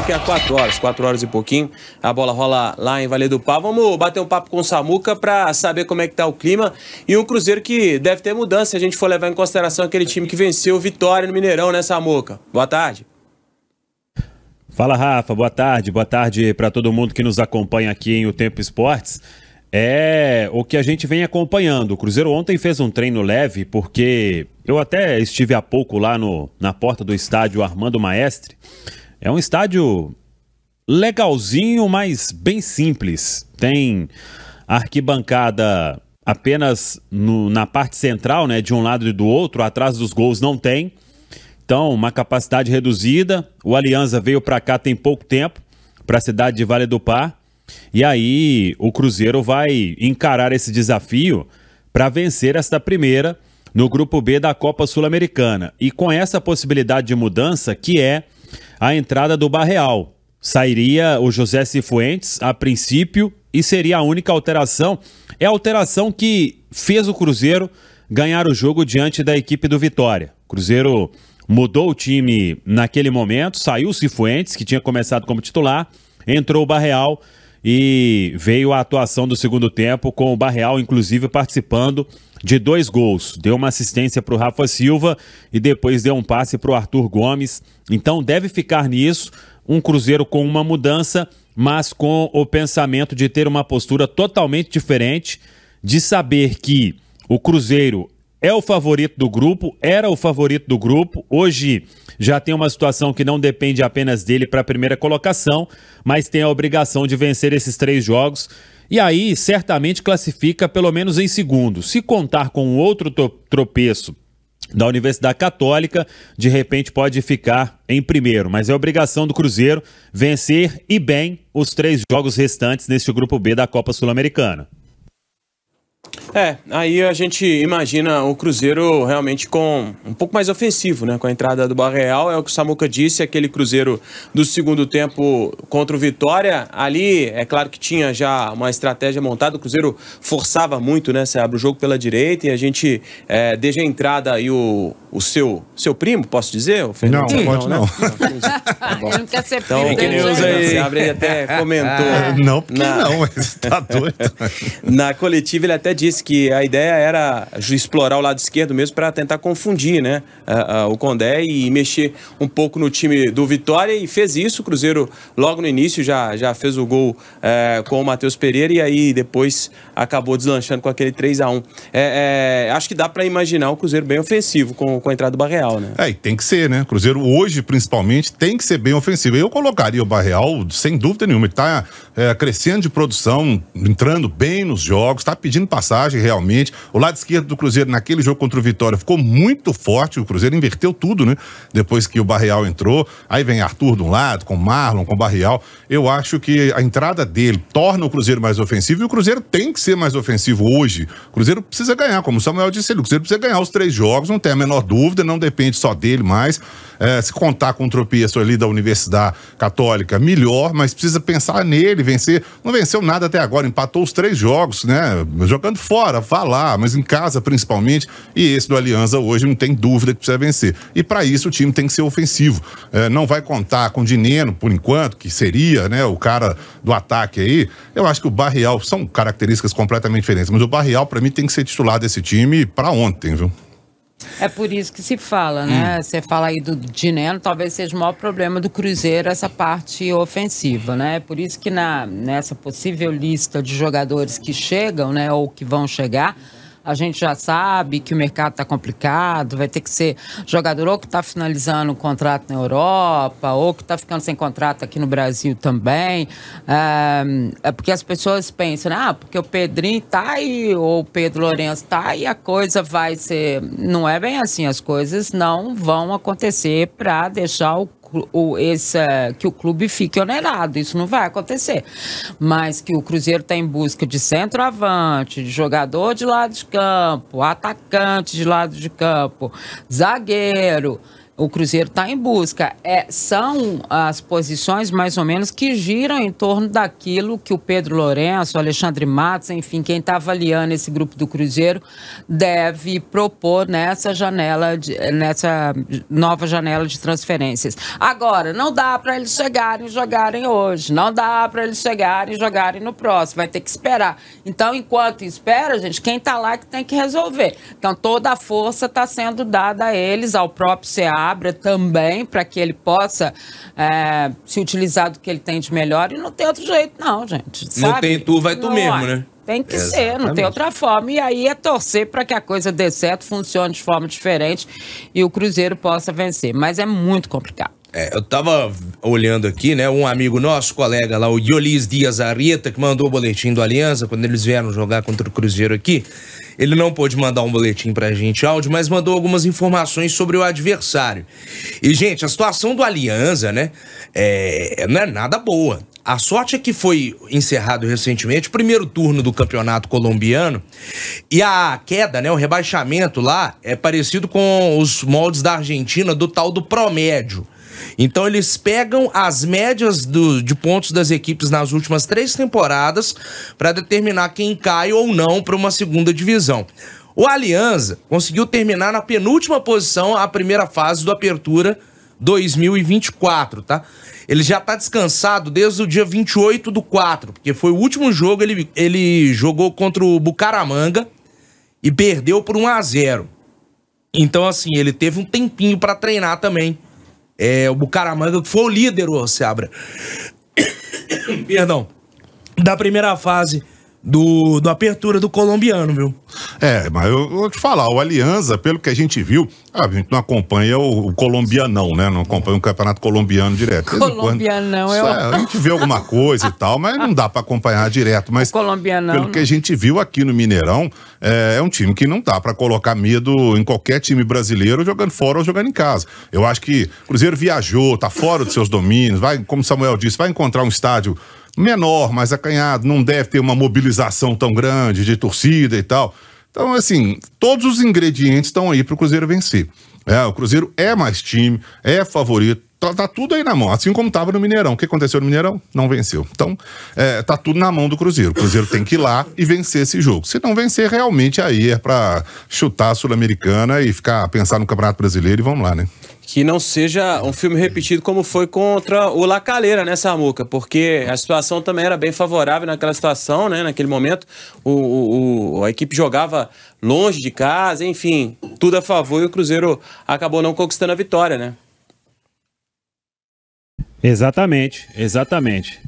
que é 4 horas e pouquinho. A bola rola lá em Valledupar. Vamos bater um papo com o Samuca para saber como é que tá o clima. E um Cruzeiro que deve ter mudança se a gente for levar em consideração aquele time que venceu o Vitória no Mineirão, né, Samuca? Boa tarde. Fala, Rafa, boa tarde para todo mundo que nos acompanha aqui em O Tempo Esportes. É o que a gente vem acompanhando. O Cruzeiro ontem fez um treino leve, porque eu até estive há pouco lá na porta do estádio Armando Maestre. É um estádio legalzinho, mas bem simples. Tem arquibancada apenas na parte central, né, de um lado e do outro, atrás dos gols não tem. Então, uma capacidade reduzida. O Alianza veio para cá tem pouco tempo, para a cidade de Valledupar. E aí o Cruzeiro vai encarar esse desafio para vencer esta primeira no Grupo B da Copa Sul-Americana. E com essa possibilidade de mudança, que é a entrada do Barreal. Sairia o José Cifuentes a princípio e seria a única alteração. É a alteração que fez o Cruzeiro ganhar o jogo diante da equipe do Vitória. O Cruzeiro mudou o time naquele momento, saiu o Cifuentes, que tinha começado como titular, entrou o Barreal e veio a atuação do segundo tempo, com o Barreal inclusive participando de 2 gols. Deu uma assistência para o Rafa Silva e depois deu um passe para o Arthur Gomes. Então deve ficar nisso, um Cruzeiro com uma mudança, mas com o pensamento de ter uma postura totalmente diferente, de saber que o Cruzeiro é o favorito do grupo, era o favorito do grupo, hoje já tem uma situação que não depende apenas dele para a primeira colocação, mas tem a obrigação de vencer esses 3 jogos, e aí certamente classifica pelo menos em segundo. Se contar com outro tropeço da Universidade Católica, de repente pode ficar em primeiro, mas é obrigação do Cruzeiro vencer e bem os 3 jogos restantes neste Grupo B da Copa Sul-Americana. Aí a gente imagina o Cruzeiro realmente com um pouco mais ofensivo, né? Com a entrada do Barreal, é o que o Samuca disse, aquele Cruzeiro do segundo tempo contra o Vitória. Ali, é claro que tinha já uma estratégia montada, o Cruzeiro forçava muito, né? Você abre o jogo pela direita e a gente, desde a entrada aí o seu primo, posso dizer? O Fernando? Não, pode não. Ele não quer ser primo. Então, que news aí, ele até comentou. Não, porque não, mas tá doido. Na coletiva ele até disse que a ideia era explorar o lado esquerdo mesmo para tentar confundir, né, o Condé e mexer um pouco no time do Vitória, e fez isso. O Cruzeiro logo no início já fez o gol com o Matheus Pereira e aí depois acabou deslanchando com aquele 3-1. Acho que dá para imaginar o Cruzeiro bem ofensivo com a entrada do Barreal, né? E tem que ser, né? O Cruzeiro hoje, principalmente, tem que ser bem ofensivo. Eu colocaria o Barreal, sem dúvida nenhuma. Ele tá crescendo de produção, entrando bem nos jogos, tá pedindo passagem realmente. O lado esquerdo do Cruzeiro naquele jogo contra o Vitória ficou muito forte. O Cruzeiro inverteu tudo, né? Depois que o Barreal entrou. Aí vem Arthur de um lado, com Marlon, com o Barreal. Eu acho que a entrada dele torna o Cruzeiro mais ofensivo, e o Cruzeiro tem que ser mais ofensivo hoje. O Cruzeiro precisa ganhar, como o Samuel disse, o Cruzeiro precisa ganhar os 3 jogos, não tem a menor dúvida, não depende só dele mais. Se contar com o tropeço ali da Universidade Católica, melhor, mas precisa pensar nele, vencer. Não venceu nada até agora, empatou os 3 jogos, né? Jogando fora, vá lá, mas em casa principalmente, e esse do Alianza hoje não tem dúvida que precisa vencer. E para isso o time tem que ser ofensivo. Não vai contar com o Dineno, por enquanto, que seria, né, o cara do ataque aí. Eu acho que o Barreal, são características completamente diferentes, mas o Barreal para mim tem que ser titular desse time para ontem, viu? É por isso que se fala, né? Você fala aí do Dineno, talvez seja o maior problema do Cruzeiro, essa parte ofensiva, né? É por isso que nessa possível lista de jogadores que chegam, né, ou que vão chegar, a gente já sabe que o mercado está complicado, vai ter que ser jogador ou que está finalizando o contrato na Europa, ou que está ficando sem contrato aqui no Brasil também. É porque as pessoas pensam, porque o Pedrinho tá aí, ou o Pedro Lourenço tá aí, a coisa vai ser... Não é bem assim, as coisas não vão acontecer para deixar que o clube fique onerado, isso não vai acontecer, mas que o Cruzeiro está em busca de centroavante, de jogador de lado de campo, atacante de lado de campo, zagueiro, o Cruzeiro está em busca. São as posições, mais ou menos, que giram em torno daquilo que o Pedro Lourenço, o Alexandre Matos, enfim, quem está avaliando esse grupo do Cruzeiro, deve propor nessa nova janela de transferências. Agora, não dá para eles chegarem e jogarem hoje, não dá para eles chegarem e jogarem no próximo, vai ter que esperar. Então, enquanto espera, gente, quem está lá que tem que resolver. Então, toda a força está sendo dada a eles, ao próprio Seabra também, para que ele possa se utilizar do que ele tem de melhor, e não tem outro jeito não, gente. Sabe? Não tem tu, vai tu mesmo, né? Tem que ser, não tem outra forma. E aí é torcer para que a coisa dê certo, funcione de forma diferente e o Cruzeiro possa vencer. Mas é muito complicado. Eu tava olhando aqui, né, um amigo nosso, colega lá, o Iolis Dias Arrieta, que mandou o boletim do Aliança quando eles vieram jogar contra o Cruzeiro aqui. Ele não pôde mandar um boletim pra gente áudio, mas mandou algumas informações sobre o adversário. E, gente, a situação do Aliança, né, não é nada boa. A sorte é que foi encerrado recentemente o primeiro turno do campeonato colombiano e a queda, né, o rebaixamento lá é parecido com os moldes da Argentina do tal do promédio. Então eles pegam as médias de pontos das equipes nas últimas 3 temporadas para determinar quem cai ou não para uma segunda divisão. O Aliança conseguiu terminar na penúltima posição a primeira fase do Apertura 2024, tá? Ele já tá descansado desde o dia 28/4, porque foi o último jogo, ele jogou contra o Bucaramanga e perdeu por 1-0. Então, assim, ele teve um tempinho para treinar também. O Bucaramanga, que foi o líder, o Seabra, perdão, da primeira fase do Apertura do colombiano, viu? Mas eu vou te falar, o Aliança, pelo que a gente viu, a gente não acompanha o colombianão, né? Não acompanha o campeonato colombiano direto. Colombianão a gente vê alguma coisa e tal, mas não dá pra acompanhar direto. Mas pelo que a gente viu aqui no Mineirão, é um time que não dá pra colocar medo em qualquer time brasileiro jogando fora ou jogando em casa. Eu acho que o Cruzeiro viajou, tá fora dos seus domínios, vai, como o Samuel disse, vai encontrar um estádio menor, mais acanhado, não deve ter uma mobilização tão grande de torcida e tal. Então, assim, todos os ingredientes estão aí pro Cruzeiro vencer. O Cruzeiro é mais time, é favorito, tá tudo aí na mão, assim como tava no Mineirão. O que aconteceu no Mineirão? Não venceu. Então, tá tudo na mão do Cruzeiro. O Cruzeiro tem que ir lá e vencer esse jogo. Se não vencer, realmente aí é pra chutar a Sul-Americana e pensar no Campeonato Brasileiro e vamos lá, né? Que não seja um filme repetido como foi contra o La Calera, né, Samuca? Porque a situação também era bem favorável naquela situação, né? Naquele momento, a equipe jogava longe de casa, enfim, tudo a favor e o Cruzeiro acabou não conquistando a vitória, né? Exatamente.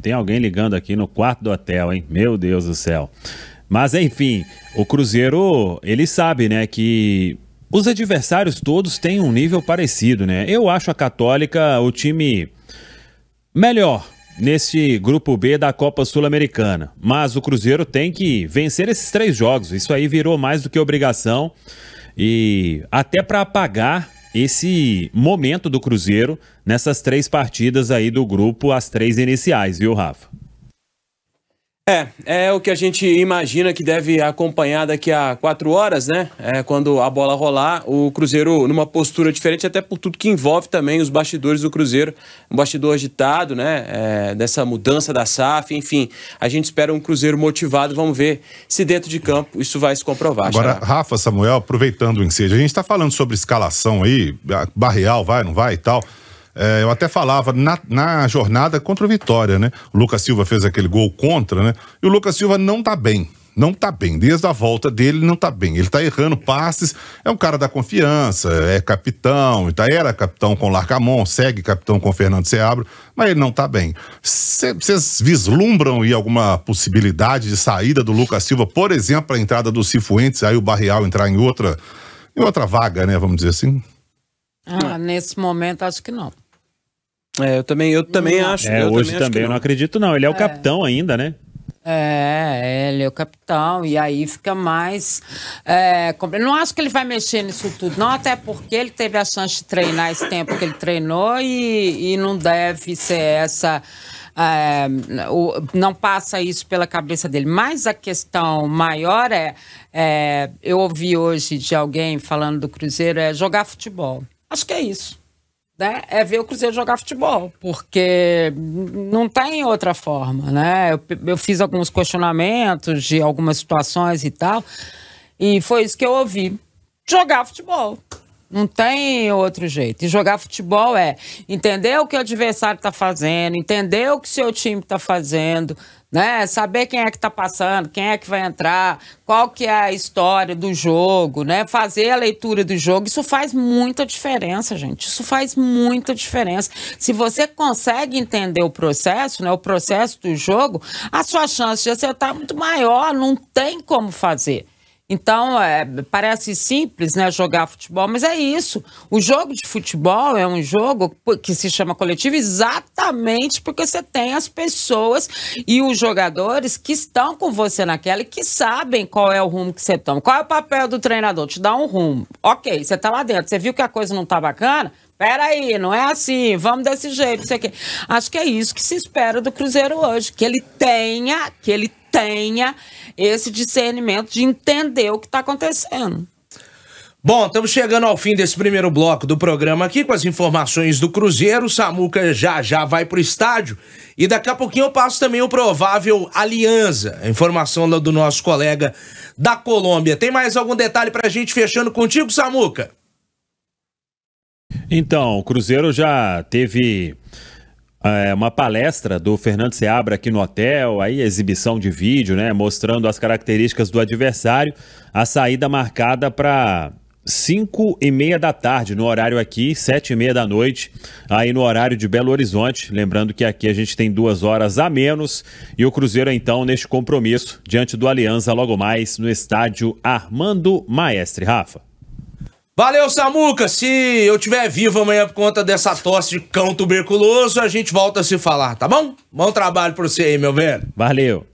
Tem alguém ligando aqui no quarto do hotel, hein? Meu Deus do céu. Mas, enfim, o Cruzeiro, ele sabe, né, que os adversários todos têm um nível parecido, né? Eu acho a Católica o time melhor nesse grupo B da Copa Sul-Americana. Mas o Cruzeiro tem que vencer esses 3 jogos. Isso aí virou mais do que obrigação. E até para apagar esse momento do Cruzeiro nessas 3 partidas aí do grupo, as 3 iniciais, viu, Rafa? É o que a gente imagina que deve acompanhar daqui a 4 horas, né? Quando a bola rolar, o Cruzeiro numa postura diferente, até por tudo que envolve também os bastidores do Cruzeiro. Um bastidor agitado, né? Dessa mudança da SAF, enfim. A gente espera um Cruzeiro motivado, vamos ver se dentro de campo isso vai se comprovar. Agora, Rafa, Samuel, aproveitando o ensejo, a gente tá falando sobre escalação aí, Barreal vai, não vai e tal. Eu até falava na jornada contra o Vitória, né? O Lucas Silva fez aquele gol contra, né? E o Lucas Silva não tá bem. Desde a volta dele não tá bem. Ele tá errando passes, é um cara da confiança, é capitão, era capitão com o Larcamon, segue capitão com o Fernando Seabra, mas ele não tá bem. Vocês vislumbram aí alguma possibilidade de saída do Lucas Silva, por exemplo, a entrada do Cifuentes, aí o Barreal entrar em outra vaga, né? Vamos dizer assim. Nesse momento acho que não. Eu também acho. Hoje também eu não acredito, não. Ele é o capitão ainda, né? Ele é o capitão, e aí fica mais... não acho que ele vai mexer nisso tudo, não, até porque ele teve a chance de treinar esse tempo que ele treinou e não deve ser essa... não passa isso pela cabeça dele. Mas a questão maior eu ouvi hoje de alguém falando do Cruzeiro, jogar futebol. Acho que é isso. né, é ver o Cruzeiro jogar futebol, porque não tem outra forma, né? Eu fiz alguns questionamentos de algumas situações e tal, e foi isso que eu ouvi. Jogar futebol. Não tem outro jeito. E jogar futebol é entender o que o adversário está fazendo, entender o que o seu time está fazendo, né? Saber quem é que está passando, quem é que vai entrar, qual que é a história do jogo, né? Fazer a leitura do jogo. Isso faz muita diferença, gente. Isso faz muita diferença. Se você consegue entender o processo, né? O processo do jogo, a sua chance de acertar é muito maior. Não tem como fazer. Então, parece simples, né, jogar futebol, mas é isso. O jogo de futebol é um jogo que se chama coletivo exatamente porque você tem as pessoas e os jogadores que estão com você naquela e que sabem qual é o rumo que você toma. Qual é o papel do treinador? Te dá um rumo. Ok, você tá lá dentro, você viu que a coisa não tá bacana? Peraí, não é assim, vamos desse jeito, isso aqui. Acho que é isso que se espera do Cruzeiro hoje, que ele tenha esse discernimento de entender o que está acontecendo. Bom, estamos chegando ao fim desse primeiro bloco do programa aqui com as informações do Cruzeiro. O Samuca já vai pro estádio e daqui a pouquinho eu passo também o provável Alianza, a informação do nosso colega da Colômbia. Tem mais algum detalhe pra gente fechando contigo, Samuca? Então, o Cruzeiro já teve uma palestra do Fernando Seabra aqui no hotel, aí exibição de vídeo, né, mostrando as características do adversário, a saída marcada para 5h30 da tarde, no horário aqui, 7h30 da noite, aí no horário de Belo Horizonte, lembrando que aqui a gente tem 2 horas a menos, e o Cruzeiro então neste compromisso, diante do Alianza logo mais no estádio Armando Maestre. Rafa. Valeu, Samuca. Se eu tiver vivo amanhã por conta dessa tosse de cão tuberculoso, a gente volta a se falar, tá bom? Bom trabalho pra você aí, meu velho. Valeu.